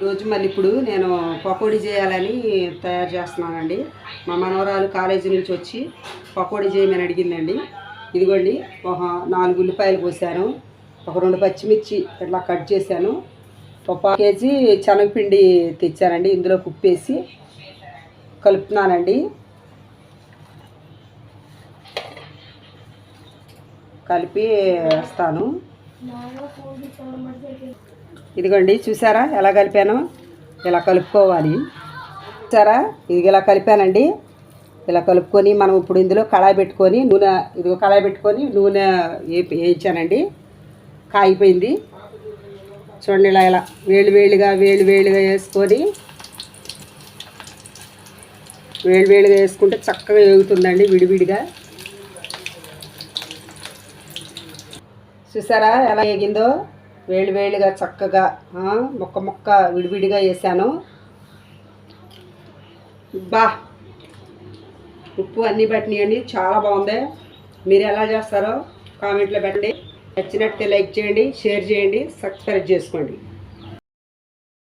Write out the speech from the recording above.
ఈరోజు మళ్ళీ ఇప్పుడు నేను పకోడీ చేయాలని తయారు చేస్తున్నానండి. మా మనవరాలు కాలేజీ నుంచి వచ్చి పకోడీ చేయమని అడిగిందండి. ఇదిగోండి, ఒక 4 ఉల్లిపాయలు కోసాను, ఒక 2 పచ్చిమిర్చి ఇట్లా కట్ చేశాను, ఒక 1 కేజీ శనగపిండి తెచ్చానండి. ఇందులో ఉప్పేసి కలుపుతున్నానండి. కలిపి వేస్తాను. ఇదిగోండి, చూసారా ఎలా కలిపాను? ఇలా కలుపుకోవాలి. చూసారా, ఇది ఇలా కలిపానండి. ఇలా కలుపుకొని మనం ఇప్పుడు ఇందులో కళాయి పెట్టుకొని నూనె వేయించానండి. కాగిపోయింది చూడండి. ఇలా వేడివేడిగా వేసుకొని వేడివేడిగా వేసుకుంటే చక్కగా వేగుతుందండి విడివిడిగా. చూసారా ఎలా వేగిందో? వేడివేడిగా చక్కగా ముక్క విడివిడిగా వేసాను. ఉప్పు అన్నీ పట్టినాయండి, చాలా బాగుంది. మీరు ఎలా చేస్తారో కామెంట్లో పెట్టండి. నచ్చినట్టే లైక్ చేయండి, షేర్ చేయండి, సబ్స్క్రైబ్ చేసుకోండి.